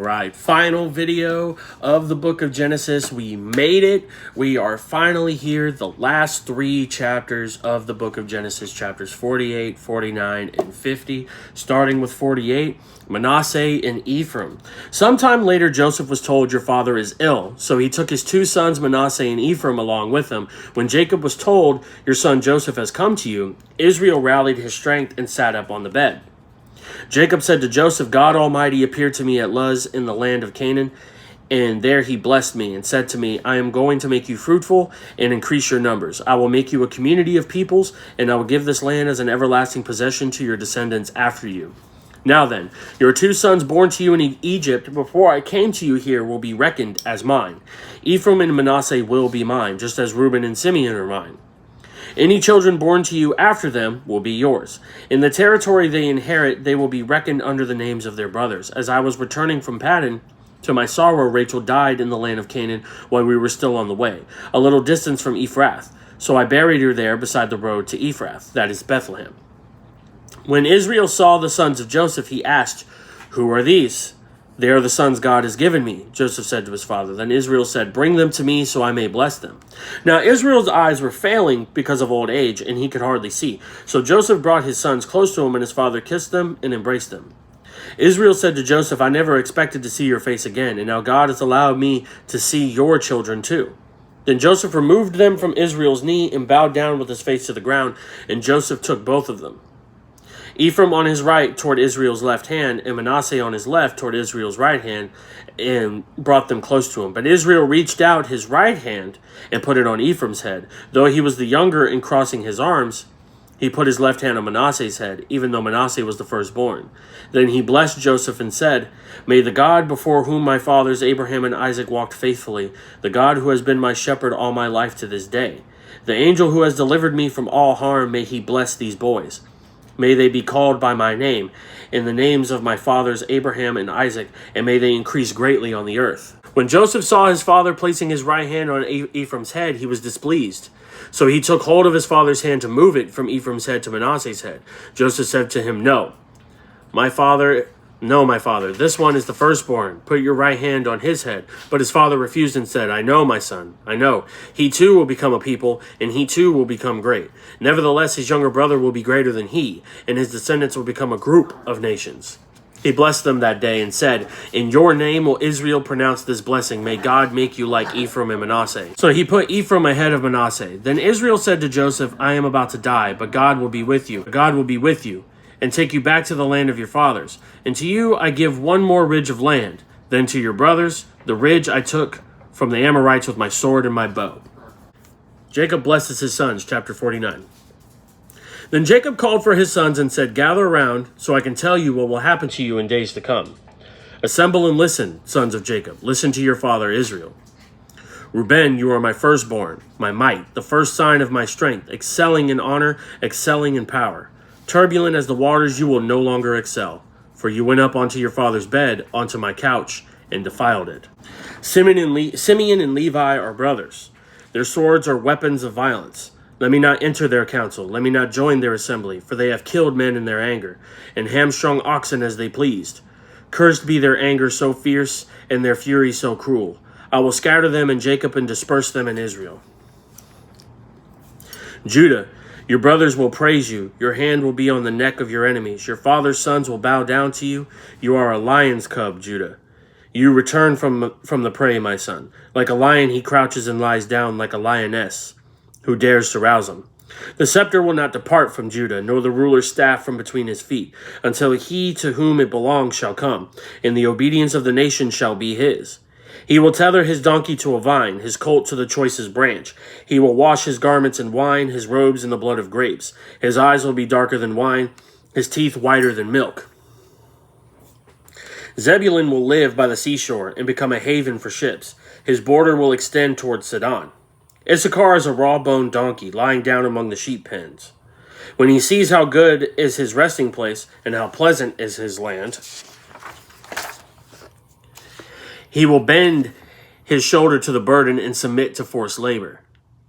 right, final video of the book of Genesis. We made it. We are finally here. The last 3 chapters of the book of Genesis, chapters 48, 49, and 50. Starting with 48, Manasseh and Ephraim. Sometime later, Joseph was told, "Your father is ill." So he took his 2 sons, Manasseh and Ephraim, along with him. When Jacob was told, "Your son Joseph has come to you," Israel rallied his strength and sat up on the bed. Jacob said to Joseph, "God Almighty appeared to me at Luz in the land of Canaan, and there he blessed me and said to me, I am going to make you fruitful and increase your numbers. I will make you a community of peoples, and I will give this land as an everlasting possession to your descendants after you. Now then, your 2 sons born to you in Egypt before I came to you here will be reckoned as mine. Ephraim and Manasseh will be mine, just as Reuben and Simeon are mine. Any children born to you after them will be yours. In the territory they inherit, they will be reckoned under the names of their brothers. As I was returning from Paddan, to my sorrow, Rachel died in the land of Canaan while we were still on the way, a little distance from Ephrath. So I buried her there beside the road to Ephrath, that is Bethlehem. When Israel saw the sons of Joseph, he asked, Who are these? They are the sons God has given me, Joseph said to his father. Then Israel said, Bring them to me so I may bless them. Now Israel's eyes were failing because of old age, and he could hardly see. So Joseph brought his sons close to him, and his father kissed them and embraced them. Israel said to Joseph, I never expected to see your face again, and now God has allowed me to see your children too. Then Joseph removed them from Israel's knee and bowed down with his face to the ground, and Joseph took both of them. Ephraim on his right toward Israel's left hand, and Manasseh on his left toward Israel's right hand, and brought them close to him. But Israel reached out his right hand and put it on Ephraim's head. Though he was the younger in crossing his arms, he put his left hand on Manasseh's head, even though Manasseh was the firstborn. Then he blessed Joseph and said, May the God before whom my fathers Abraham and Isaac walked faithfully, the God who has been my shepherd all my life to this day, the angel who has delivered me from all harm, may he bless these boys. May they be called by my name, in the names of my fathers Abraham and Isaac, and may they increase greatly on the earth. When Joseph saw his father placing his right hand on Ephraim's head, he was displeased. So he took hold of his father's hand to move it from Ephraim's head to Manasseh's head. Joseph said to him, No, my father, this one is the firstborn. Put your right hand on his head. But his father refused and said, I know, my son, I know. He too will become a people, and he too will become great. Nevertheless, his younger brother will be greater than he, and his descendants will become a group of nations. He blessed them that day and said, In your name will Israel pronounce this blessing. May God make you like Ephraim and Manasseh. So he put Ephraim ahead of Manasseh. Then Israel said to Joseph, I am about to die, but God will be with you. God will be with you and take you back to the land of your fathers. And to you I give one more ridge of land. Then to your brothers, the ridge I took from the Amorites with my sword and my bow. Jacob blesses his sons, chapter 49. Then Jacob called for his sons and said, Gather around, so I can tell you what will happen to you in days to come. Assemble and listen, sons of Jacob. Listen to your father Israel. Reuben, you are my firstborn, my might, the first sign of my strength, excelling in honor, excelling in power. Turbulent as the waters, you will no longer excel, for you went up onto your father's bed, onto my couch, and defiled it. Simeon and Levi are brothers. Their swords are weapons of violence. Let me not enter their council. Let me not join their assembly, for they have killed men in their anger, and hamstrung oxen as they pleased. Cursed be their anger so fierce, and their fury so cruel. I will scatter them in Jacob and disperse them in Israel. Judah, your brothers will praise you. Your hand will be on the neck of your enemies. Your father's sons will bow down to you. You are a lion's cub, Judah. You return from the prey, my son. Like a lion, he crouches and lies down like a lioness. Who dares to rouse him? The scepter will not depart from Judah, nor the ruler's staff from between his feet, until he to whom it belongs shall come, and the obedience of the nation shall be his. He will tether his donkey to a vine, his colt to the choicest branch. He will wash his garments in wine, his robes in the blood of grapes. His eyes will be darker than wine, his teeth whiter than milk. Zebulun will live by the seashore and become a haven for ships. His border will extend toward Sidon. Issachar is a raw-boned donkey lying down among the sheep pens. When he sees how good is his resting place and how pleasant is his land, he will bend his shoulder to the burden and submit to forced labor.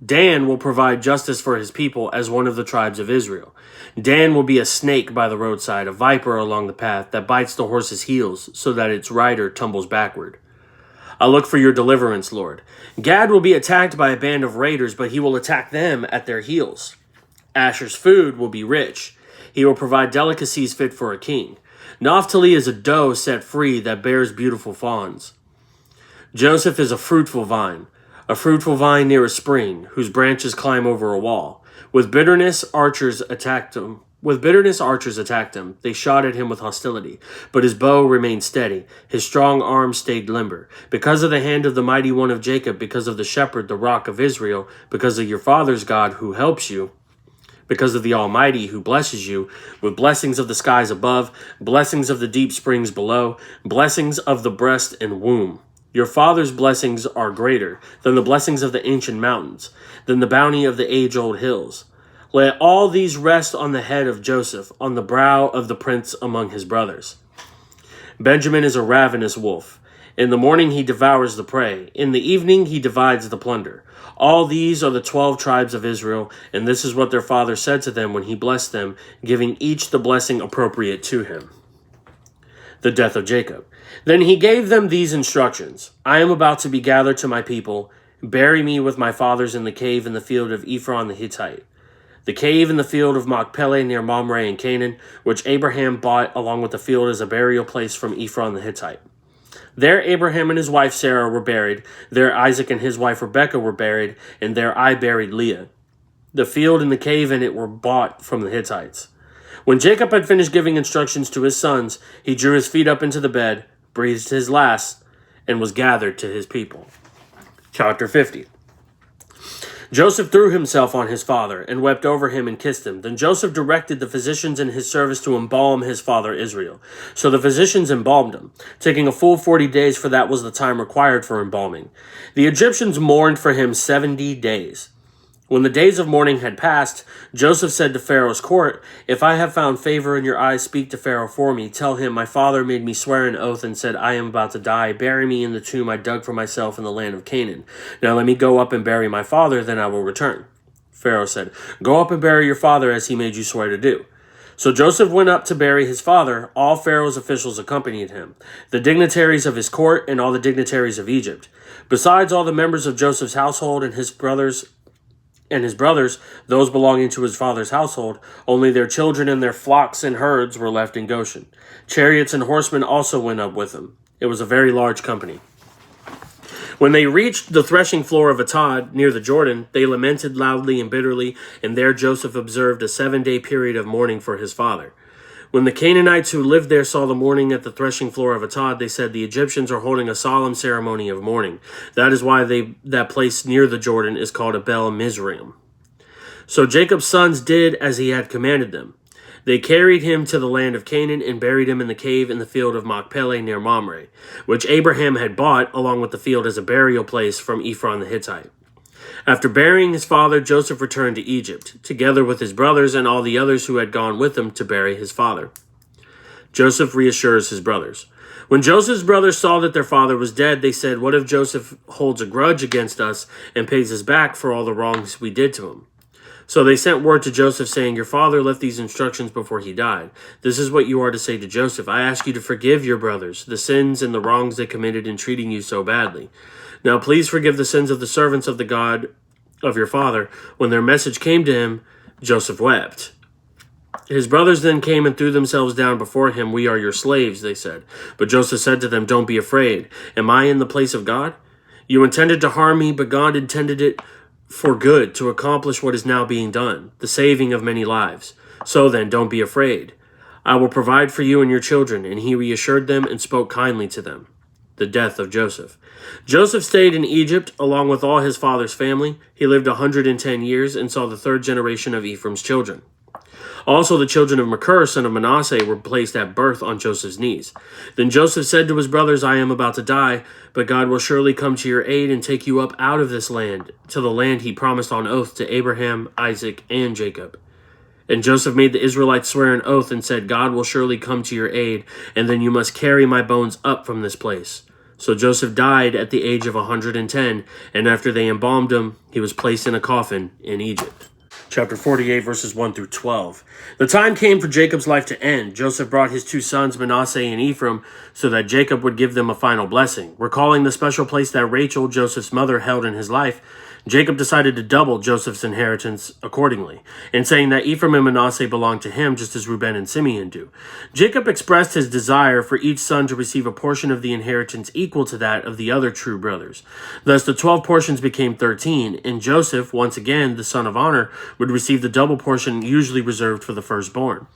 Dan will provide justice for his people as one of the tribes of Israel. Dan will be a snake by the roadside, a viper along the path that bites the horse's heels so that its rider tumbles backward. I look for your deliverance, Lord. Gad will be attacked by a band of raiders, but he will attack them at their heels. Asher's food will be rich. He will provide delicacies fit for a king. Naphtali is a doe set free that bears beautiful fawns. Joseph is a fruitful vine near a spring, whose branches climb over a wall. With bitterness, archers attacked him. They shot at him with hostility, but his bow remained steady. His strong arm stayed limber. Because of the hand of the mighty one of Jacob, because of the shepherd, the rock of Israel, because of your father's God who helps you, because of the Almighty who blesses you, with blessings of the skies above, blessings of the deep springs below, blessings of the breast and womb. Your father's blessings are greater than the blessings of the ancient mountains, than the bounty of the age-old hills. Let all these rest on the head of Joseph, on the brow of the prince among his brothers. Benjamin is a ravenous wolf. In the morning he devours the prey. In the evening he divides the plunder. All these are the 12 tribes of Israel, and this is what their father said to them when he blessed them, giving each the blessing appropriate to him. The death of Jacob. Then he gave them these instructions. I am about to be gathered to my people. Bury me with my fathers in the cave in the field of Ephron the Hittite. The cave in the field of Machpelah near Mamre in Canaan, which Abraham bought along with the field as a burial place from Ephron the Hittite. There Abraham and his wife Sarah were buried. There Isaac and his wife Rebekah were buried. And there I buried Leah. The field and the cave in it were bought from the Hittites. When Jacob had finished giving instructions to his sons, he drew his feet up into the bed, breathed his last, and was gathered to his people. Chapter 50. Joseph threw himself on his father and wept over him and kissed him. Then Joseph directed the physicians in his service to embalm his father Israel. So the physicians embalmed him, taking a full 40 days, for that was the time required for embalming. The Egyptians mourned for him 70 days. When the days of mourning had passed, Joseph said to Pharaoh's court, If I have found favor in your eyes, speak to Pharaoh for me. Tell him, my father made me swear an oath and said, I am about to die. Bury me in the tomb I dug for myself in the land of Canaan. Now let me go up and bury my father, then I will return. Pharaoh said, Go up and bury your father as he made you swear to do. So Joseph went up to bury his father. All Pharaoh's officials accompanied him, the dignitaries of his court and all the dignitaries of Egypt. Besides all the members of Joseph's household and his brothers, those belonging to his father's household, only their children and their flocks and herds were left in Goshen. Chariots and horsemen also went up with them. It was a very large company. When they reached the threshing floor of Atad near the Jordan, they lamented loudly and bitterly, and there Joseph observed a 7-day period of mourning for his father. When the Canaanites who lived there saw the mourning at the threshing floor of Atad, they said, The Egyptians are holding a solemn ceremony of mourning. That is why that place near the Jordan is called Abel Mizraim. So Jacob's sons did as he had commanded them. They carried him to the land of Canaan and buried him in the cave in the field of Machpelah near Mamre, which Abraham had bought along with the field as a burial place from Ephron the Hittite. After burying his father, Joseph returned to Egypt, together with his brothers and all the others who had gone with him to bury his father. Joseph reassures his brothers. When Joseph's brothers saw that their father was dead, they said, What if Joseph holds a grudge against us and pays us back for all the wrongs we did to him? So they sent word to Joseph saying, Your father left these instructions before he died. This is what you are to say to Joseph. I ask you to forgive your brothers, the sins and the wrongs they committed in treating you so badly. Now please forgive the sins of the servants of the God of your father. When their message came to him, Joseph wept. His brothers then came and threw themselves down before him. We are your slaves, they said. But Joseph said to them, Don't be afraid. Am I in the place of God? You intended to harm me, but God intended it for good, to accomplish what is now being done, the saving of many lives. So then, don't be afraid. I will provide for you and your children. And he reassured them and spoke kindly to them. The death of Joseph. Joseph stayed in Egypt along with all his father's family. He lived 110 years and saw the third generation of Ephraim's children. Also the children of Machir, son of Manasseh, were placed at birth on Joseph's knees. Then Joseph said to his brothers, I am about to die, but God will surely come to your aid and take you up out of this land, to the land he promised on oath to Abraham, Isaac, and Jacob. And Joseph made the Israelites swear an oath and said, God will surely come to your aid, and then you must carry my bones up from this place. So Joseph died at the age of 110, and after they embalmed him, he was placed in a coffin in Egypt. Chapter 48, verses 1 through 12. The time came for Jacob's life to end. Joseph brought his two sons, Manasseh and Ephraim, so that Jacob would give them a final blessing. Recalling the special place that Rachel, Joseph's mother, held in his life, Jacob decided to double Joseph's inheritance accordingly, in saying that Ephraim and Manasseh belonged to him just as Reuben and Simeon do. Jacob expressed his desire for each son to receive a portion of the inheritance equal to that of the other true brothers. Thus the 12 portions became 13, and Joseph, once again the son of honor, would receive the double portion usually reserved for the firstborn.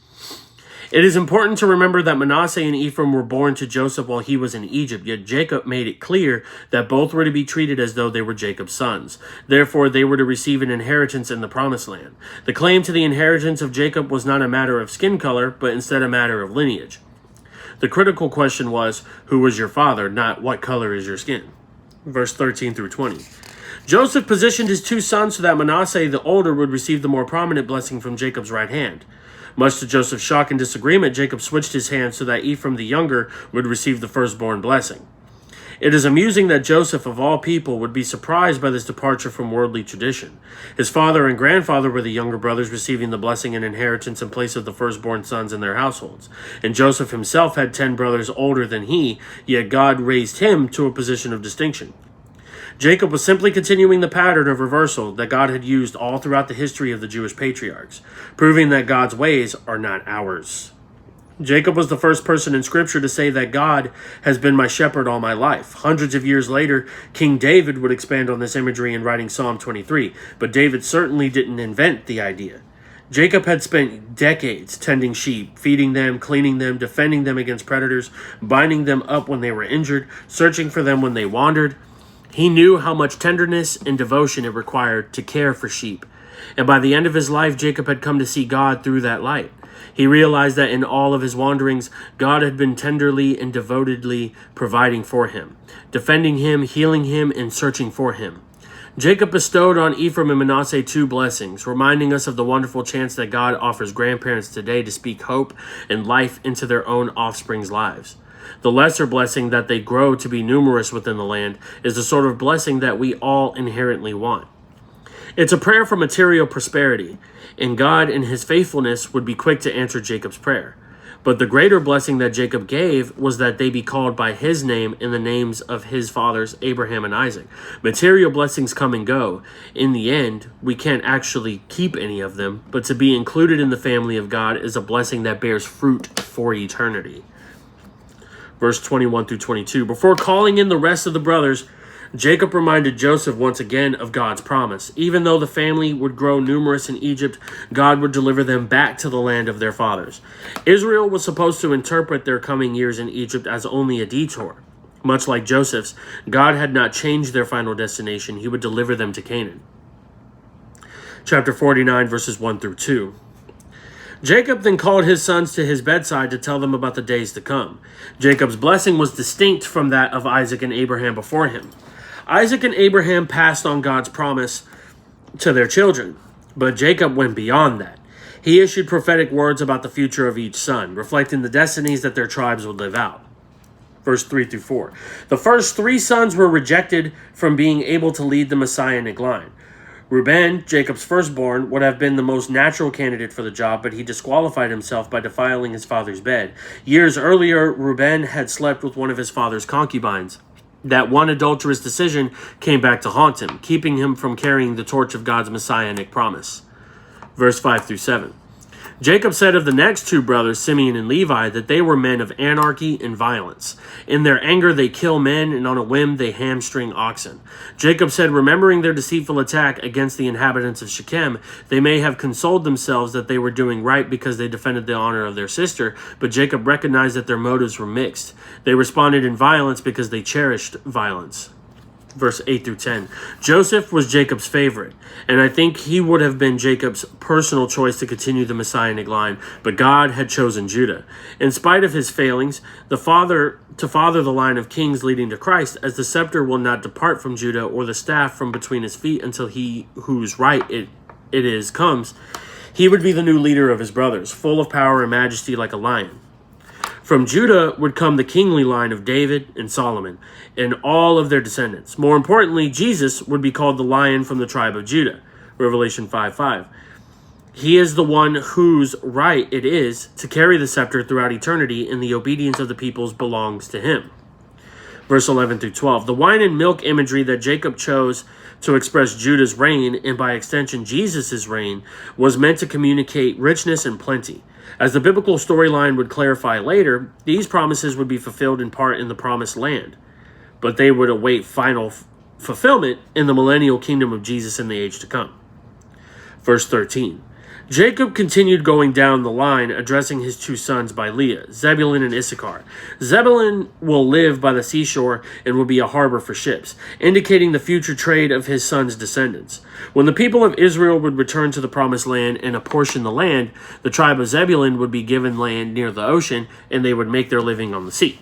It is important to remember that Manasseh and Ephraim were born to Joseph while he was in Egypt, yet Jacob made it clear that both were to be treated as though they were Jacob's sons. Therefore, they were to receive an inheritance in the promised land. The claim to the inheritance of Jacob was not a matter of skin color, but instead a matter of lineage. The critical question was, who was your father, not what color is your skin? Verse 13 through 20. Joseph positioned his two sons so that Manasseh, the older, would receive the more prominent blessing from Jacob's right hand. Much to Joseph's shock and disagreement, Jacob switched his hands so that Ephraim the younger would receive the firstborn blessing. It is amusing that Joseph, of all people, would be surprised by this departure from worldly tradition. His father and grandfather were the younger brothers receiving the blessing and inheritance in place of the firstborn sons in their households. And Joseph himself had 10 brothers older than he, yet God raised him to a position of distinction. Jacob was simply continuing the pattern of reversal that God had used all throughout the history of the Jewish patriarchs, proving that God's ways are not ours. Jacob was the first person in Scripture to say that God has been my shepherd all my life. Hundreds of years later, King David would expand on this imagery in writing Psalm 23, but David certainly didn't invent the idea. Jacob had spent decades tending sheep, feeding them, cleaning them, defending them against predators, binding them up when they were injured, searching for them when they wandered. He knew how much tenderness and devotion it required to care for sheep. And by the end of his life, Jacob had come to see God through that light. He realized that in all of his wanderings, God had been tenderly and devotedly providing for him, defending him, healing him, and searching for him. Jacob bestowed on Ephraim and Manasseh 2 blessings, reminding us of the wonderful chance that God offers grandparents today to speak hope and life into their own offspring's lives. The lesser blessing that they grow to be numerous within the land is the sort of blessing that we all inherently want. It's a prayer for material prosperity, and God in his faithfulness would be quick to answer Jacob's prayer. But the greater blessing that Jacob gave was that they be called by his name in the names of his fathers Abraham and Isaac. Material blessings come and go. In the end, we can't actually keep any of them, but to be included in the family of God is a blessing that bears fruit for eternity. Verse 21 through 22. Before calling in the rest of the brothers, Jacob reminded Joseph once again of God's promise. Even though the family would grow numerous in Egypt, God would deliver them back to the land of their fathers. Israel was supposed to interpret their coming years in Egypt as only a detour. Much like Joseph's, God had not changed their final destination. He would deliver them to Canaan. Chapter 49, verses 1 through 2. Jacob then called his sons to his bedside to tell them about the days to come. Jacob's blessing was distinct from that of Isaac and Abraham before him. Isaac and Abraham passed on God's promise to their children, but Jacob went beyond that. He issued prophetic words about the future of each son, reflecting the destinies that their tribes would live out. Verse 3 through 4. The first 3 sons were rejected from being able to lead the Messianic line. Reuben, Jacob's firstborn, would have been the most natural candidate for the job, but he disqualified himself by defiling his father's bed. Years earlier, Reuben had slept with one of his father's concubines. That one adulterous decision came back to haunt him, keeping him from carrying the torch of God's messianic promise. Verse 5 through 7. Jacob said of the next 2 brothers, Simeon and Levi, that they were men of anarchy and violence. In their anger, they kill men, and on a whim, they hamstring oxen. Jacob said, remembering their deceitful attack against the inhabitants of Shechem, they may have consoled themselves that they were doing right because they defended the honor of their sister, but Jacob recognized that their motives were mixed. They responded in violence because they cherished violence. Verse 8 through 10. Joseph was Jacob's favorite, and I think he would have been Jacob's personal choice to continue the messianic line, but God had chosen Judah. In spite of his failings, to father the line of kings leading to Christ, as the scepter will not depart from Judah or the staff from between his feet until he whose right it is comes. He would be the new leader of his brothers, full of power and majesty like a lion. From Judah would come the kingly line of David and Solomon and all of their descendants. More importantly, Jesus would be called the Lion from the tribe of Judah, Revelation 5:5. He is the one whose right it is to carry the scepter throughout eternity, and the obedience of the peoples belongs to him. Verse 11 through 12. The wine and milk imagery that Jacob chose to express Judah's reign, and by extension Jesus' reign, was meant to communicate richness and plenty. As the biblical storyline would clarify later, these promises would be fulfilled in part in the promised land, but they would await final fulfillment in the millennial kingdom of Jesus in the age to come. Verse 13. Jacob continued going down the line, addressing his two sons by Leah, Zebulun and Issachar. Zebulun will live by the seashore and will be a harbor for ships, indicating the future trade of his sons' descendants. When the people of Israel would return to the promised land and apportion the land, the tribe of Zebulun would be given land near the ocean, and they would make their living on the sea.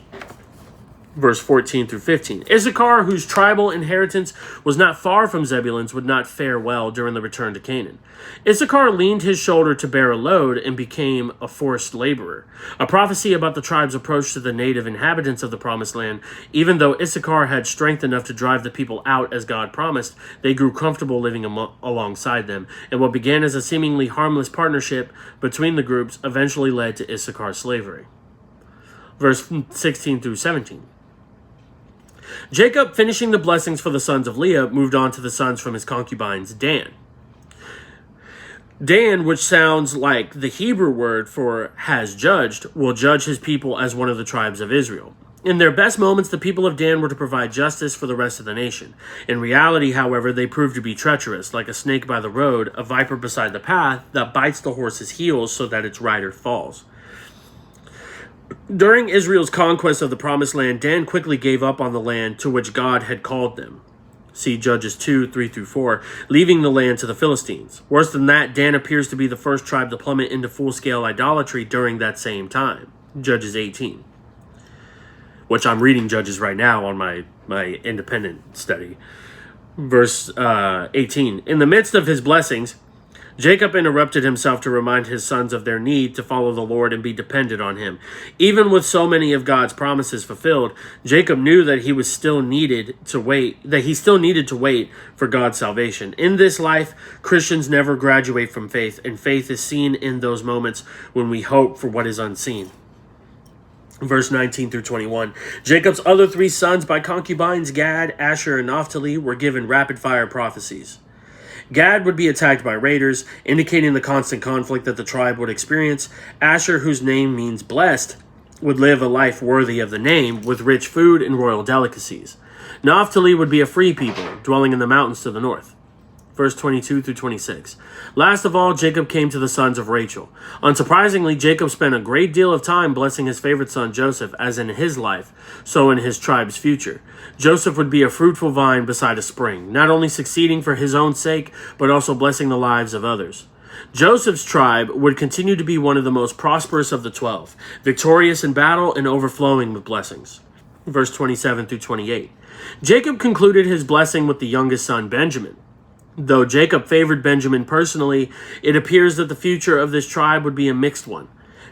Verse 14 through 15. Issachar, whose tribal inheritance was not far from Zebulun's, would not fare well during the return to Canaan. Issachar leaned his shoulder to bear a load and became a forced laborer. A prophecy about the tribe's approach to the native inhabitants of the promised land. Even though Issachar had strength enough to drive the people out as God promised, they grew comfortable living alongside them, and what began as a seemingly harmless partnership between the groups eventually led to Issachar's slavery. Verse 16 through 17. Jacob, finishing the blessings for the sons of Leah, moved on to the sons from his concubines, Dan. Dan, which sounds like the Hebrew word for has judged, will judge his people as one of the tribes of Israel. In their best moments, the people of Dan were to provide justice for the rest of the nation. In reality, however, they proved to be treacherous, like a snake by the road, a viper beside the path that bites the horse's heels so that its rider falls. During Israel's conquest of the Promised Land, Dan quickly gave up on the land to which God had called them. See Judges 2, 3 through 4, leaving the land to the Philistines. Worse than that, Dan appears to be the first tribe to plummet into full-scale idolatry during that same time. Judges 18. Which I'm reading Judges right now on my independent study. Verse 18. In the midst of his blessings, Jacob interrupted himself to remind his sons of their need to follow the Lord and be dependent on him. Even with so many of God's promises fulfilled, Jacob knew that he still needed to wait for God's salvation. In this life, Christians never graduate from faith, and faith is seen in those moments when we hope for what is unseen. Verse 19 through 21. Jacob's other three sons by concubines, Gad, Asher, and Naphtali, were given rapid-fire prophecies. Gad would be attacked by raiders, indicating the constant conflict that the tribe would experience. Asher, whose name means blessed, would live a life worthy of the name, with rich food and royal delicacies. Naphtali would be a free people, dwelling in the mountains to the north. Verse 22 through 26. Last of all, Jacob came to the sons of Rachel. Unsurprisingly, Jacob spent a great deal of time blessing his favorite son Joseph, as in his life, so in his tribe's future. Joseph would be a fruitful vine beside a spring, not only succeeding for his own sake, but also blessing the lives of others. Joseph's tribe would continue to be one of the most prosperous of the 12, victorious in battle and overflowing with blessings. Verse 27 through 28. Jacob concluded his blessing with the youngest son, Benjamin. Though Jacob favored Benjamin personally, it appears that the future of this tribe would be a mixed one.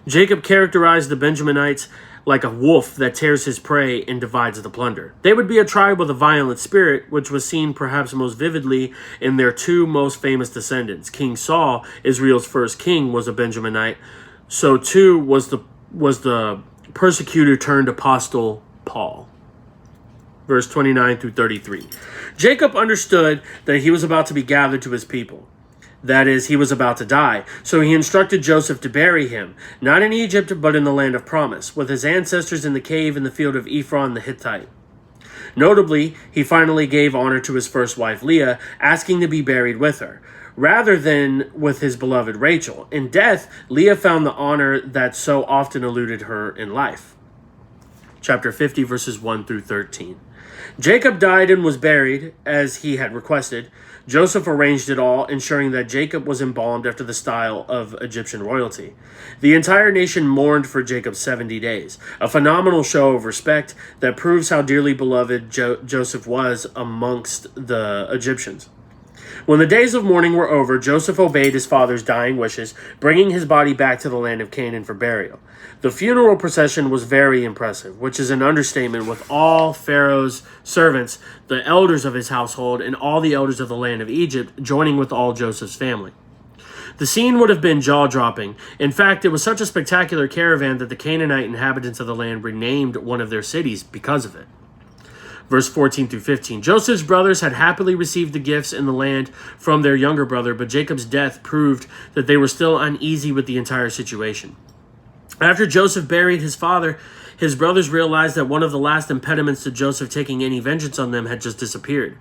Jacob characterized the Benjaminites like a wolf that tears his prey and divides the plunder. They would be a tribe with a violent spirit, which was seen perhaps most vividly in their two most famous descendants. King Saul, Israel's first king, was a Benjaminite. So too was the persecutor turned apostle Paul. Verse 29 through 33. Jacob understood that he was about to be gathered to his people. That is, he was about to die. So he instructed Joseph to bury him, not in Egypt, but in the land of promise, with his ancestors in the cave in the field of Ephron the Hittite. Notably, he finally gave honor to his first wife Leah, asking to be buried with her, rather than with his beloved Rachel. In death, Leah found the honor that so often eluded her in life. Chapter 50, verses 1 through 13. Jacob died and was buried, as he had requested. Joseph arranged it all, ensuring that Jacob was embalmed after the style of Egyptian royalty. The entire nation mourned for Jacob 70 days, a phenomenal show of respect that proves how dearly beloved Joseph was amongst the Egyptians. When the days of mourning were over, Joseph obeyed his father's dying wishes, bringing his body back to the land of Canaan for burial. The funeral procession was very impressive, which is an understatement, with all Pharaoh's servants, the elders of his household, and all the elders of the land of Egypt joining with all Joseph's family. The scene would have been jaw-dropping. In fact, it was such a spectacular caravan that the Canaanite inhabitants of the land renamed one of their cities because of it. Verse 14 through 15. Joseph's brothers had happily received the gifts in the land from their younger brother, but Jacob's death proved that they were still uneasy with the entire situation. After Joseph buried his father, his brothers realized that one of the last impediments to Joseph taking any vengeance on them had just disappeared.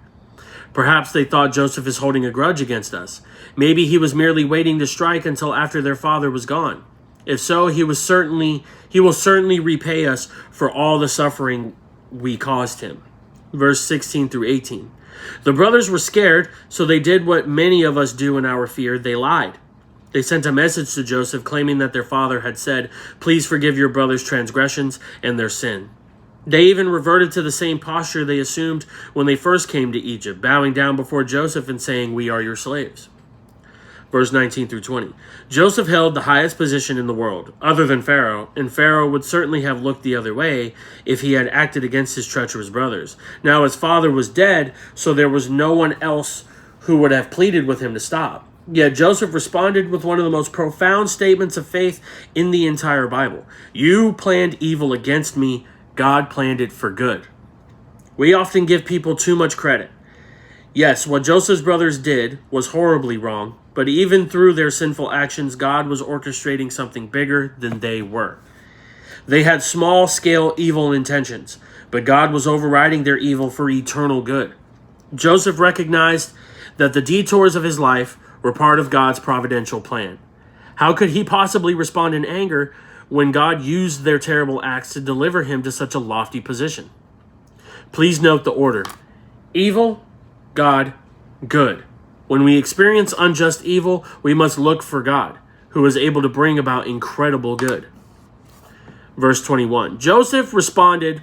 Perhaps they thought Joseph is holding a grudge against us. Maybe he was merely waiting to strike until after their father was gone. If so, he will certainly repay us for all the suffering we caused him. Verse 16 through 18. The brothers were scared, so they did what many of us do in our fear. They lied. They sent a message to Joseph claiming that their father had said, "Please forgive your brother's transgressions and their sin." They even reverted to the same posture they assumed when they first came to Egypt, bowing down before Joseph and saying, "We are your slaves." Verse 19 through 20. Joseph held the highest position in the world, other than Pharaoh, and Pharaoh would certainly have looked the other way if he had acted against his treacherous brothers. Now his father was dead, so there was no one else who would have pleaded with him to stop. Yet Joseph responded with one of the most profound statements of faith in the entire Bible. "You planned evil against me. God planned it for good." We often give people too much credit. Yes, what Joseph's brothers did was horribly wrong, but even through their sinful actions, God was orchestrating something bigger than they were. They had small-scale evil intentions, but God was overriding their evil for eternal good. Joseph recognized that the detours of his life were part of God's providential plan. How could he possibly respond in anger when God used their terrible acts to deliver him to such a lofty position? Please note the order. Evil, God, good. When we experience unjust evil, we must look for God, who is able to bring about incredible good. Verse 21. Joseph responded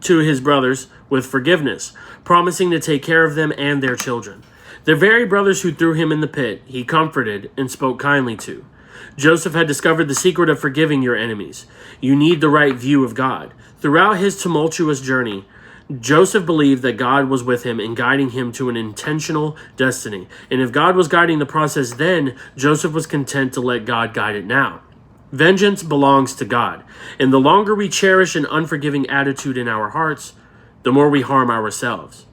to his brothers with forgiveness, promising to take care of them and their children. The very brothers who threw him in the pit, he comforted and spoke kindly to. Joseph had discovered the secret of forgiving your enemies. You need the right view of God. Throughout his tumultuous journey, Joseph believed that God was with him and guiding him to an intentional destiny. And if God was guiding the process then, Joseph was content to let God guide it now. Vengeance belongs to God. And the longer we cherish an unforgiving attitude in our hearts, the more we harm ourselves.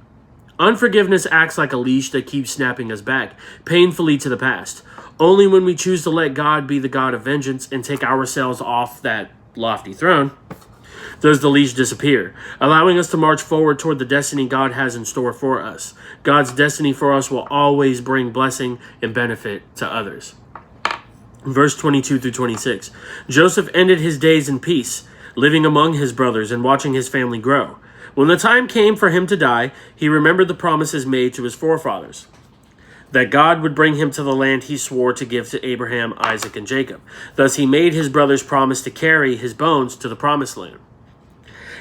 Unforgiveness acts like a leash that keeps snapping us back, painfully to the past. Only when we choose to let God be the God of vengeance and take ourselves off that lofty throne does the leash disappear, allowing us to march forward toward the destiny God has in store for us. God's destiny for us will always bring blessing and benefit to others. Verse 22 through 26. Joseph ended his days in peace, living among his brothers and watching his family grow. When the time came for him to die, he remembered the promises made to his forefathers, that God would bring him to the land he swore to give to Abraham, Isaac, and Jacob. Thus he made his brothers promise to carry his bones to the promised land.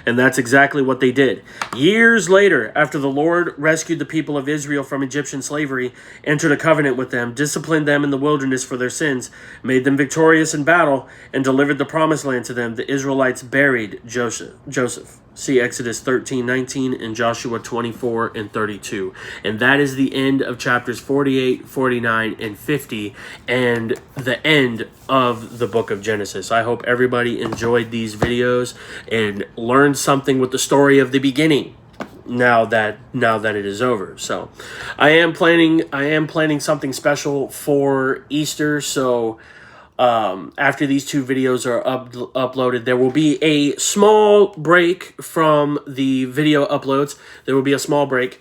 And that's exactly what they did. Years later, after the Lord rescued the people of Israel from Egyptian slavery, entered a covenant with them, disciplined them in the wilderness for their sins, made them victorious in battle, and delivered the promised land to them, the Israelites buried Joseph. See Exodus 13:19 and Joshua 24:32. And that is the end of chapters 48, 49, and 50, and the end of the book of Genesis. I hope everybody enjoyed these videos and learned something with the story of the beginning now that it is over. So I am planning something special for Easter. So after these two videos are uploaded, there will be a small break from the video uploads. There will be a small break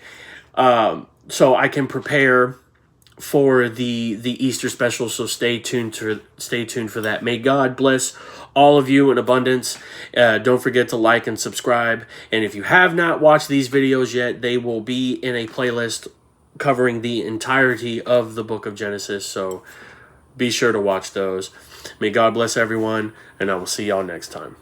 so I can prepare for the Easter special. So stay tuned for that. May God bless all of you in abundance. Don't forget to like and subscribe. And if you have not watched these videos yet, they will be in a playlist covering the entirety of the book of Genesis. So be sure to watch those. May God bless everyone, and I will see y'all next time.